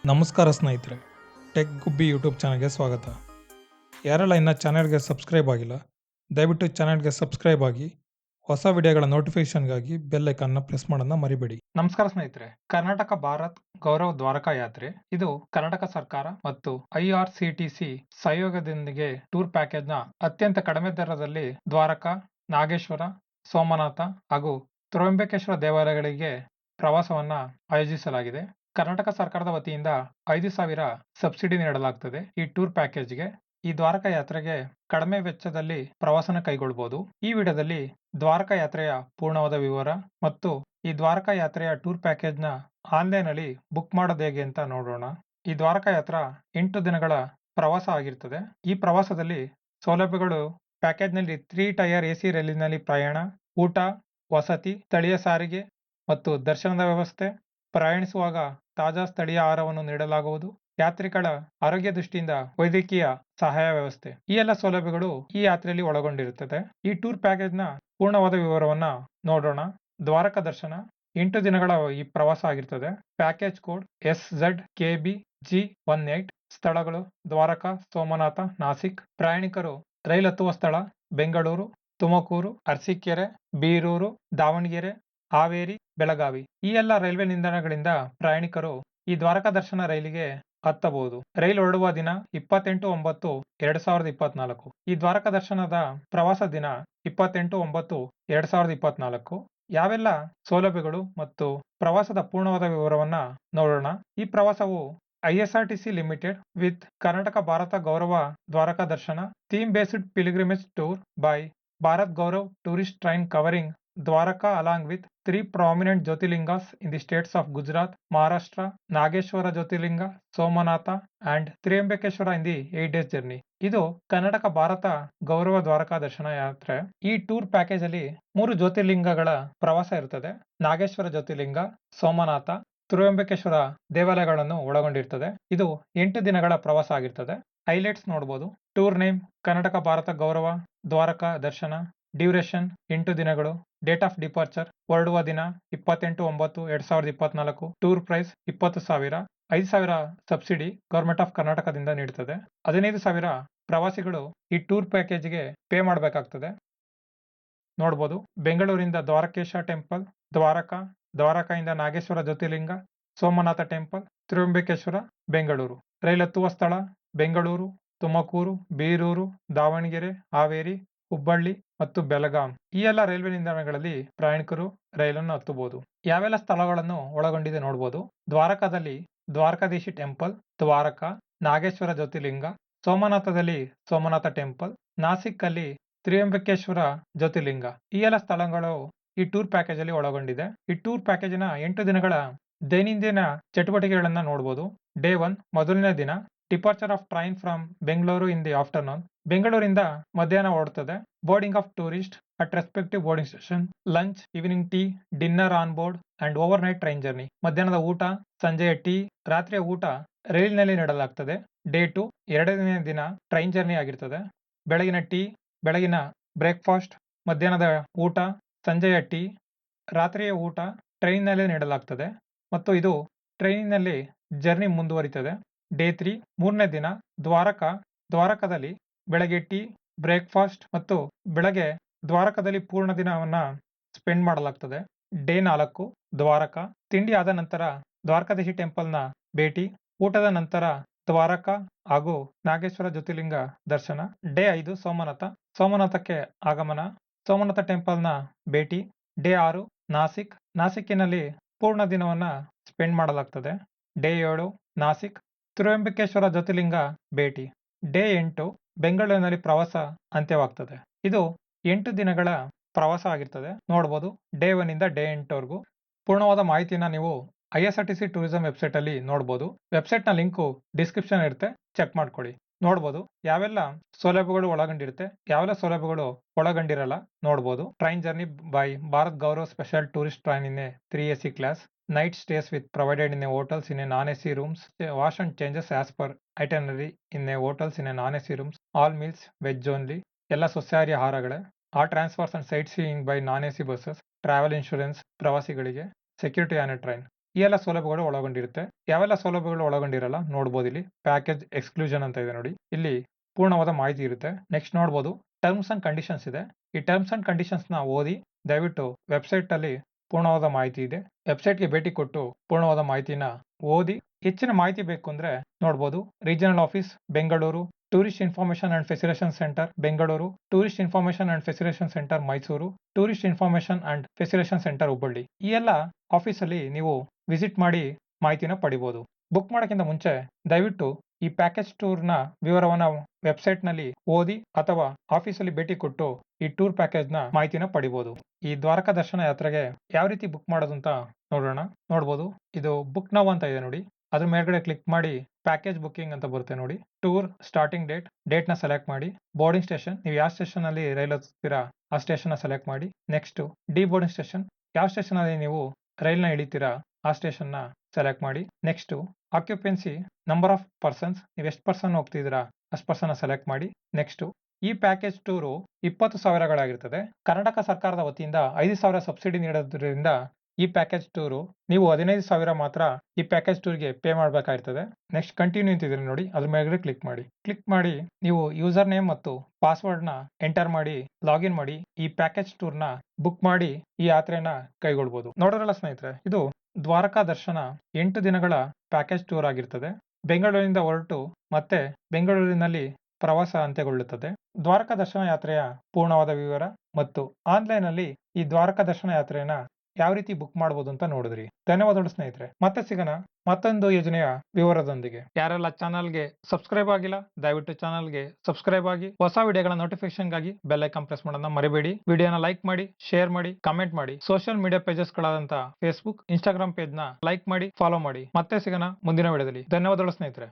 ನಮಸ್ಕಾರ ಸ್ನೇಹಿತರೆ, ಟೆಕ್ ಗುಬ್ಬಿ ಯೂಟ್ಯೂಬ್ ಚಾನಲ್ಗೆ ಸ್ವಾಗತ. ಯಾರೆಲ್ಲ ಇನ್ನು ಚಾನಲ್ಗೆ ಸಬ್ಸ್ಕ್ರೈಬ್ ಆಗಿಲ್ಲ, ದಯವಿಟ್ಟು ಚಾನಲ್ಗೆ ಸಬ್ಸ್ಕ್ರೈಬ್ ಆಗಿ ಹೊಸ ವಿಡಿಯೋಗಳ ನೋಟಿಫಿಕೇಶನ್ಗಾಗಿ ಬೆಲ್ ಐಕಾನ್ನ ಪ್ರೆಸ್ ಮಾಡೋದನ್ನ ಮರಿಬೇಡಿ. ನಮಸ್ಕಾರ ಸ್ನೇಹಿತರೆ, ಕರ್ನಾಟಕ ಭಾರತ್ ಗೌರವ್ ದ್ವಾರಕಾ ಯಾತ್ರೆ ಇದು ಕರ್ನಾಟಕ ಸರ್ಕಾರ ಮತ್ತು IRCTC ಸಹಯೋಗದೊಂದಿಗೆ ಟೂರ್ ಪ್ಯಾಕೇಜ್ನ ಅತ್ಯಂತ ಕಡಿಮೆ ದರದಲ್ಲಿ ದ್ವಾರಕಾ, ನಾಗೇಶ್ವರ, ಸೋಮನಾಥ ಹಾಗೂ ತ್ರ್ಯಂಬಕೇಶ್ವರ ದೇವಾಲಯಗಳಿಗೆ ಪ್ರವಾಸವನ್ನ ಆಯೋಜಿಸಲಾಗಿದೆ. ಕರ್ನಾಟಕ ಸರ್ಕಾರದ ವತಿಯಿಂದ 5,000 ಸಬ್ಸಿಡಿ ನೀಡಲಾಗುತ್ತದೆ ಈ ಟೂರ್ ಪ್ಯಾಕೇಜ್ಗೆ. ಈ ದ್ವಾರಕಾ ಯಾತ್ರೆಗೆ ಕಡಿಮೆ ವೆಚ್ಚದಲ್ಲಿ ಪ್ರವಾಸನ ಕೈಗೊಳ್ಳಬಹುದು. ಈ ವಿಡಿಯೋದಲ್ಲಿ ದ್ವಾರಕಾ ಯಾತ್ರೆಯ ಪೂರ್ಣವಾದ ವಿವರ ಮತ್ತು ಈ ದ್ವಾರಕಾ ಯಾತ್ರೆಯ ಟೂರ್ ಪ್ಯಾಕೇಜ್ನ ಆನ್ಲೈನ್ ಅಲ್ಲಿ ಬುಕ್ ಮಾಡೋದು ಹೇಗೆ ಅಂತ ನೋಡೋಣ. ಈ ದ್ವಾರಕಾ ಯಾತ್ರಾ 8 ದಿನಗಳ ಪ್ರವಾಸ ಆಗಿರ್ತದೆ. ಈ ಪ್ರವಾಸದಲ್ಲಿ ಸೌಲಭ್ಯಗಳು ಪ್ಯಾಕೇಜ್ನಲ್ಲಿ 3 ಟೈರ್ AC ರೈಲಿನಲ್ಲಿ ಪ್ರಯಾಣ, ಊಟ, ವಸತಿ, ಸ್ಥಳೀಯ ಸಾರಿಗೆ ಮತ್ತು ದರ್ಶನದ ವ್ಯವಸ್ಥೆ. ಪ್ರಯಾಣಿಸುವಾಗ ತಾಜಾ ಸ್ಥಳೀಯ ಆಹಾರವನ್ನು ನೀಡಲಾಗುವುದು. ಯಾತ್ರಿಗಳ ಆರೋಗ್ಯ ದೃಷ್ಟಿಯಿಂದ ವೈದ್ಯಕೀಯ ಸಹಾಯ ವ್ಯವಸ್ಥೆ. ಈ ಎಲ್ಲ ಸೌಲಭ್ಯಗಳು ಈ ಯಾತ್ರೆಯಲ್ಲಿ ಒಳಗೊಂಡಿರುತ್ತದೆ. ಈ ಟೂರ್ ಪ್ಯಾಕೇಜ್ನ ಪೂರ್ಣವಾದ ವಿವರವನ್ನ ನೋಡೋಣ. ದ್ವಾರಕಾ ದರ್ಶನ 8 ದಿನಗಳ ಈ ಪ್ರವಾಸ ಆಗಿರ್ತದೆ. Package code SZKBG18. ಸ್ಥಳಗಳು ದ್ವಾರಕಾ, ಸೋಮನಾಥ, ನಾಸಿಕ್. ಪ್ರಯಾಣಿಕರು ರೈಲು ಹತ್ತುವ ಸ್ಥಳ ಬೆಂಗಳೂರು, ತುಮಕೂರು, ಅರಸೀಕೆರೆ, ಬೀರೂರು, ದಾವಣಗೆರೆ, ಹಾವೇರಿ, ಬೆಳಗಾವಿ. ಈ ಎಲ್ಲ ರೈಲ್ವೆ ನಿಲ್ದಾಣಗಳಿಂದ ಪ್ರಯಾಣಿಕರು ಈ ದ್ವಾರಕಾ ದರ್ಶನ ರೈಲಿಗೆ ಹತ್ತಬಹುದು. ರೈಲು ಹೊರಡುವ ದಿನ 28/9/2024. ಈ ದ್ವಾರಕಾ ದರ್ಶನದ ಪ್ರವಾಸ ದಿನ 28/9/2024. ಯಾವೆಲ್ಲ ಸೌಲಭ್ಯಗಳು ಮತ್ತು ಪ್ರವಾಸದ ಪೂರ್ಣವಾದ ವಿವರವನ್ನ ನೋಡೋಣ. ಈ ಪ್ರವಾಸವು ISRTC limited with Karnataka Bharat ಗೌರವ ದ್ವಾರಕಾ ದರ್ಶನ theme based pilgrimage tour by Bharat Gaurav tourist train covering Dwarka along with 3 prominent Jyotirlingas in the states of Gujarat, Maharashtra, Nageshwara Jyotirlinga, Somanatha and Triambakeshwara in the 8 days journey. ಇದು ಕರ್ನಾಟಕ ಭಾರತ ಗೌರವ ದ್ವಾರಕಾ ದರ್ಶನ ಯಾತ್ರೆ. ಈ tour package ಅಲ್ಲಿ 3 ಜ್ಯೋತಿರ್ಲಿಂಗಗಳ ಪ್ರವಾಸ ಇರುತ್ತದೆ. ನಾಗೇಶ್ವರ ಜ್ಯೋತಿರ್ಲಿಂಗ, ಸೋಮನಾಥ, ತ್ರ್ಯಂಬಕೇಶ್ವರ ದೇವಾಲಯಗಳನ್ನು ಒಳಗೊಂಡಿರ್ತದೆ. ಇದು 8 ದಿನಗಳ ಪ್ರವಾಸ ಆಗಿರ್ತದೆ. ಹೈಲೈಟ್ಸ್ ನೋಡಬಹುದು. ಟೂರ್ ನೇಮ್ ಕರ್ನಾಟಕ ಭಾರತ ಗೌರವ ದ್ವಾರಕಾ ದರ್ಶನ. ಡ್ಯೂರೇಷನ್ 8 ದಿನಗಳು. ಡೇಟ್ ಆಫ್ ಡಿಪಾರ್ಚರ್ ಹೊರಡುವ ದಿನ 28/9/2024. Tour price 20,000. 5,000 subsidy government of ಕರ್ನಾಟಕದಿಂದ ನೀಡುತ್ತದೆ. 15,000 ಪ್ರವಾಸಿಗಳು ಈ ಟೂರ್ ಪ್ಯಾಕೇಜ್ಗೆ ಪೇ ಮಾಡಬೇಕಾಗ್ತದೆ. ನೋಡಬಹುದು. ಬೆಂಗಳೂರಿಂದ ದ್ವಾರಕೇಶ ಟೆಂಪಲ್, ದ್ವಾರಕಾ, ದ್ವಾರಕಾಯಿಂದ ನಾಗೇಶ್ವರ ಜ್ಯೋತಿರ್ಲಿಂಗ, ಸೋಮನಾಥ ಟೆಂಪಲ್, ತ್ರ್ಯಂಬಕೇಶ್ವರ, ಬೆಂಗಳೂರು. ರೈಲು ಹತ್ತುವ ಸ್ಥಳ ಬೆಂಗಳೂರು, ತುಮಕೂರು, ಬೀರೂರು, ದಾವಣಗೆರೆ, ಹಾವೇರಿ, ಹುಬ್ಬಳ್ಳಿ ಮತ್ತು ಬೆಳಗಾಂ. ಈ ಎಲ್ಲ ರೈಲ್ವೆ ನಿಲ್ದಾಣಗಳಲ್ಲಿ ಪ್ರಯಾಣಿಕರು ರೈಲನ್ನು ಹತ್ತಬಹುದು. ಯಾವೆಲ್ಲ ಸ್ಥಳಗಳನ್ನು ಒಳಗೊಂಡಿದೆ ನೋಡಬಹುದು. ದ್ವಾರಕಾದಲ್ಲಿ ದ್ವಾರಕಾಧೀಶಿ ಟೆಂಪಲ್, ದ್ವಾರಕಾ, ನಾಗೇಶ್ವರ ಜ್ಯೋತಿರ್ಲಿಂಗ, ಸೋಮನಾಥದಲ್ಲಿ ಸೋಮನಾಥ ಟೆಂಪಲ್, ನಾಸಿಕ್ ಅಲ್ಲಿ ತ್ರ್ಯಂಬಕೇಶ್ವರ ಜ್ಯೋತಿರ್ಲಿಂಗ. ಈ ಎಲ್ಲ ಸ್ಥಳಗಳು ಈ ಟೂರ್ ಪ್ಯಾಕೇಜ್ ಅಲ್ಲಿ ಒಳಗೊಂಡಿದೆ. ಈ ಟೂರ್ ಪ್ಯಾಕೇಜಿನ 8 ದಿನಗಳ ದೈನಂದಿನ ಚಟುವಟಿಕೆಗಳನ್ನ ನೋಡಬಹುದು. ಡೇ 1 ಮೊದಲನೇ ದಿನ departure of train from Bengaluru in the afternoon. ಬೆಂಗಳೂರಿಂದ ಮಧ್ಯಾಹ್ನ ಹೊರಡ್ತದೆ. Boarding of tourist at respective boarding station. Lunch, evening tea, dinner on board and overnight train journey. ಮಧ್ಯಾಹ್ನದ ಊಟ, ಸಂಜೆಯ ಟೀ, ರಾತ್ರಿಯ ಊಟ ರೈಲಿನಲ್ಲಿ ನೀಡಲಾಗ್ತದೆ. ಡೇ 2 ಎರಡನೇ ದಿನ ಟ್ರೈನ್ ಜರ್ನಿ ಆಗಿರ್ತದೆ. ಬೆಳಗಿನ ಟೀ, ಬೆಳಗಿನ ಬ್ರೇಕ್ಫಾಸ್ಟ್, ಮಧ್ಯಾಹ್ನದ ಊಟ, ಸಂಜೆಯ ಟೀ, ರಾತ್ರಿಯ ಊಟ ಟ್ರೈನ್ನಲ್ಲಿ ನೀಡಲಾಗ್ತದೆ ಮತ್ತು ಇದು ಟ್ರೈನಿನಲ್ಲಿ ಜರ್ನಿ ಮುಂದುವರಿತದೆ. ಡೇ 3 ಮೂರನೇ ದಿನ ದ್ವಾರಕಾದಲ್ಲಿ ಬೆಳಗ್ಗೆ ಟೀ, ಬ್ರೇಕ್ಫಾಸ್ಟ್ ಮತ್ತು ಬೆಳಗ್ಗೆ ದ್ವಾರಕಾದಲ್ಲಿ ಪೂರ್ಣ ದಿನವನ್ನ ಸ್ಪೆಂಡ್ ಮಾಡಲಾಗ್ತದೆ. ಡೇ 4 ದ್ವಾರಕಾ. ತಿಂಡಿ ಆದ ನಂತರ ದ್ವಾರಕಾಧೀಶಿ ಟೆಂಪಲ್ನ ಭೇಟಿ. ಊಟದ ನಂತರ ದ್ವಾರಕಾ ಹಾಗೂ ನಾಗೇಶ್ವರ ಜ್ಯೋತಿರ್ಲಿಂಗ ದರ್ಶನ. ಡೇ 5 ಸೋಮನಾಥಕ್ಕೆ ಆಗಮನ. ಸೋಮನಾಥ ಟೆಂಪಲ್ನ ಭೇಟಿ. ಡೇ 6 ನಾಸಿಕ್ಕಿನಲ್ಲಿ ಪೂರ್ಣ ದಿನವನ್ನ ಸ್ಪೆಂಡ್ ಮಾಡಲಾಗ್ತದೆ. ಡೇ 7 ನಾಸಿಕ್. ತ್ರ್ಯಂಬಕೇಶ್ವರ ಜ್ಯೋತಿರ್ಲಿಂಗ ಭೇಟಿ. ಡೇ 8 ಬೆಂಗಳೂರಿನಲ್ಲಿ ಪ್ರವಾಸ ಅಂತ್ಯವಾಗ್ತದೆ. ಇದು 8 ದಿನಗಳ ಪ್ರವಾಸ ಆಗಿರ್ತದೆ. ನೋಡಬಹುದು. ಡೇ 1 ಇಂದ ಡೇ 8 ವರೆಗೂ ಪೂರ್ಣವಾದ ಮಾಹಿತಿನ ನೀವು ISRTC ಟೂರಿಸಂ ವೆಬ್ಸೈಟ್ ಅಲ್ಲಿ ನೋಡಬಹುದು. ವೆಬ್ಸೈಟ್ ನ ಲಿಂಕು ಡಿಸ್ಕ್ರಿಪ್ಷನ್ ಇರುತ್ತೆ, ಚೆಕ್ ಮಾಡ್ಕೊಳ್ಳಿ. ನೋಡಬಹುದು ಯಾವೆಲ್ಲ ಸೌಲಭ್ಯಗಳು ಒಳಗೊಂಡಿರುತ್ತೆ, ಯಾವೆಲ್ಲ ಸೌಲಭ್ಯಗಳು ಒಳಗೊಂಡಿರಲ್ಲ ನೋಡಬಹುದು. Train journey by Bharat Gaurav special tourist train in a 3 AC class. Night stays with provided in a hotels in a non-AC rooms. Wash and changes as per itinerary in a hotels in a non-AC rooms. All meals veg only. ಎಲ್ಲ ಸಸ್ಯಾಹಾರಿ ಆಹಾರಗಳೇ. All transfers and sightseeing by non-AC buses. Travel insurance ಪ್ರವಾಸಿಗಳಿಗೆ. Security on a train. ಈ ಎಲ್ಲ ಸೌಲಭ್ಯಗಳು ಒಳಗೊಂಡಿರುತ್ತೆ. ಯಾವೆಲ್ಲ ಸೌಲಭ್ಯಗಳು ಒಳಗೊಂಡಿರಲ್ಲ ನೋಡ್ಬೋದು ಇಲ್ಲಿ. ಪ್ಯಾಕೇಜ್ ಎಕ್ಸ್ಕ್ಲೂಷನ್ ಅಂತ ಇದೆ ನೋಡಿ. ಇಲ್ಲಿ ಪೂರ್ಣವಾದ ಮಾಹಿತಿ ಇರುತ್ತೆ. ನೆಕ್ಸ್ಟ್ ನೋಡ್ಬೋದು ಟರ್ಮ್ಸ್ ಅಂಡ್ ಕಂಡೀಷನ್ಸ್ ಇದೆ. ಈ ಟರ್ಮ್ಸ್ ಅಂಡ್ ಕಂಡೀಷನ್ಸ್ ನ ಓದಿ ದಯವಿಟ್ಟು ವೆಬ್ಸೈಟ್ ಅಲ್ಲಿ ಪೂರ್ಣವಾದ ಮಾಹಿತಿ ಇದೆ. ವೆಬ್ಸೈಟ್ಗೆ ಭೇಟಿ ಕೊಟ್ಟು ಪೂರ್ಣವಾದ ಮಾಹಿತಿನ ಓದಿ. ಹೆಚ್ಚಿನ ಮಾಹಿತಿ ಬೇಕು ಅಂದ್ರೆ ನೋಡ್ಬೋದು regional office Bengaluru, tourist information and ಫೆಸಿಲೇಷನ್ centre Bengaluru, tourist information and ಫೆಸಿಲೇಷನ್ centre Mysuru, tourist information and ಫೆಸಿಲೇಷನ್ centre Hubballi. ಈ ಎಲ್ಲ ಆಫೀಸಲ್ಲಿ ನೀವು ವಿಸಿಟ್ ಮಾಡಿ ಮಾಹಿತಿನ ಪಡಿಬಹುದು. ಬುಕ್ ಮಾಡೋಕ್ಕಿಂತ ಮುಂಚೆ ದಯವಿಟ್ಟು ಈ ಪ್ಯಾಕೇಜ್ ಟೂರ್ ನ ವಿವರವನ್ನ ವೆಬ್ಸೈಟ್ ನಲ್ಲಿ ಓದಿ ಅಥವಾ ಆಫೀಸಲ್ಲಿ ಭೇಟಿ ಕೊಟ್ಟು ಈ ಟೂರ್ ಪ್ಯಾಕೇಜ್ ನ ಮಾಹಿತಿನ ಪಡಿಬಹುದು. ಈ ದ್ವಾರಕಾ ದರ್ಶನ ಯಾತ್ರೆಗೆ ಯಾವ ರೀತಿ ಬುಕ್ ಮಾಡೋದು ಅಂತ ನೋಡೋಣ. ನೋಡ್ಬೋದು ಇದು ಬುಕ್ ನೌ ಅಂತ ಇದೆ ನೋಡಿ. ಅದ್ರ ಮೇಲ್ಗಡೆ ಕ್ಲಿಕ್ ಮಾಡಿ ಪ್ಯಾಕೇಜ್ ಬುಕಿಂಗ್ ಅಂತ ಬರುತ್ತೆ ನೋಡಿ. ಟೂರ್ ಸ್ಟಾರ್ಟಿಂಗ್ ಡೇಟ್ ನ ಸೆಲೆಕ್ಟ್ ಮಾಡಿ. ಬೋರ್ಡಿಂಗ್ ಸ್ಟೇಷನ್ ನೀವು ಯಾವ ಸ್ಟೇಷನ್ ಅಲ್ಲಿ ರೈಲ್ ಹತ್ತೀರಾ ಆ ಸ್ಟೇಷನ್ ನ ಸೆಲೆಕ್ಟ್ ಮಾಡಿ. ನೆಕ್ಸ್ಟ್ ಡಿ ಬೋರ್ಡಿಂಗ್ ಸ್ಟೇಷನ್ ಯಾವ ಸ್ಟೇಷನ್ ಅಲ್ಲಿ ನೀವು ರೈಲ್ ನ ಇಳಿತೀರಾ ಆ ಸ್ಟೇಷನ್ ನ ಸೆಲೆಕ್ಟ್ ಮಾಡಿ. Next occupancy number of persons ನೀವು ಎಷ್ಟು ಪರ್ಸನ್ ಹೋಗ್ತಿದ್ದೀರಾ ಅಷ್ಟು ಪರ್ಸನ್ ಸೆಲೆಕ್ಟ್ ಮಾಡಿ. ನೆಕ್ಸ್ಟ್ ಈ ಪ್ಯಾಕೇಜ್ ಟೂರು 20,000ಗಳಾಗಿರ್ತದೆ. ಕರ್ನಾಟಕ ಸರ್ಕಾರದ ವತಿಯಿಂದ 5,000 ಸಬ್ಸಿಡಿ ನೀಡೋದ್ರಿಂದ ಈ ಪ್ಯಾಕೇಜ್ ಟೂರು ನೀವು 15,000 ಮಾತ್ರ ಈ ಪ್ಯಾಕೇಜ್ ಟೂರ್ಗೆ ಪೇ ಮಾಡಬೇಕಾಗಿರ್ತದೆ. ನೆಕ್ಸ್ಟ್ ಕಂಟಿನ್ಯೂ ಅಂತಿದ್ರೆ ನೋಡಿ ಅದ್ರ ಮೇಲೆ ಕ್ಲಿಕ್ ಮಾಡಿ ನೀವು ಯೂಸರ್ ನೇಮ್ ಮತ್ತು ಪಾಸ್ವರ್ಡ್ ನ ಎಂಟರ್ ಮಾಡಿ ಲಾಗಿನ್ ಮಾಡಿ ಈ ಪ್ಯಾಕೇಜ್ ಟೂರ್ ನ ಬುಕ್ ಮಾಡಿ ಈ ಯಾತ್ರೆನ ಕೈಗೊಳ್ಬಹುದು. ನೋಡೋರಲ್ಲ ಸ್ನೇಹಿತರೆ, ಇದು ದ್ವಾರಕಾ ದರ್ಶನ 8 ದಿನಗಳ ಪ್ಯಾಕೇಜ್ ಟೂರ್ ಆಗಿರ್ತದೆ. ಬೆಂಗಳೂರಿನಿಂದ ಹೊರಟು ಮತ್ತೆ ಬೆಂಗಳೂರಿನಲ್ಲಿ ಪ್ರವಾಸ ಅಂತ್ಯಗೊಳ್ಳುತ್ತದೆ. ದ್ವಾರಕಾ ದರ್ಶನ ಯಾತ್ರೆಯ ಪೂರ್ಣವಾದ ವಿವರ ಮತ್ತು ಆನ್ಲೈನ್ ಅಲ್ಲಿ ಈ ದ್ವಾರಕಾ ದರ್ಶನ ಯಾತ್ರೆಯನ್ನ ಯಾವ ರೀತಿ ಬುಕ್ ಮಾಡಬಹುದು ಅಂತ ನೋಡಿದ್ರಿ. ಧನ್ಯವಾದಗಳು ಸ್ನೇಹಿತರೆ. ಮತ್ತೆ ಸಿಗೋಣ ಮತ್ತೊಂದು ಯೋಜನೆಯ ವಿವರದೊಂದಿಗೆ. ಯಾರೆಲ್ಲ ಚಾನಲ್ಗೆ ಸಬ್ಸ್ಕ್ರೈಬ್ ಆಗಿಲ್ಲ ದಯವಿಟ್ಟು ಚಾನಲ್ಗೆ ಸಬ್ಸ್ಕ್ರೈಬ್ ಆಗಿ ಹೊಸ ವಿಡಿಯೋಗಳ ನೋಟಿಫಿಕೇಶನ್ಗಾಗಿ ಬೆಲ್ ಐಕಾನ್ ಪ್ರೆಸ್ ಮಾಡೋದನ್ನ ಮರಿಬೇಡಿ. ವಿಡಿಯೋನ ಲೈಕ್ ಮಾಡಿ, ಶೇರ್ ಮಾಡಿ, ಕಮೆಂಟ್ ಮಾಡಿ. ಸೋಷಿಯಲ್ ಮೀಡಿಯಾ ಪೇಜಸ್ ಗಳಾದಂತ ಫೇಸ್ಬುಕ್, ಇನ್ಸ್ಟಾಗ್ರಾಮ್ ಪೇಜ್ ನ ಲೈಕ್ ಮಾಡಿ, ಫಾಲೋ ಮಾಡಿ. ಮತ್ತೆ ಸಿಗೋಣ ಮುಂದಿನ ವಿಡಿಯೋದಲ್ಲಿ. ಧನ್ಯವಾದಗಳು ಸ್ನೇಹಿತರೆ.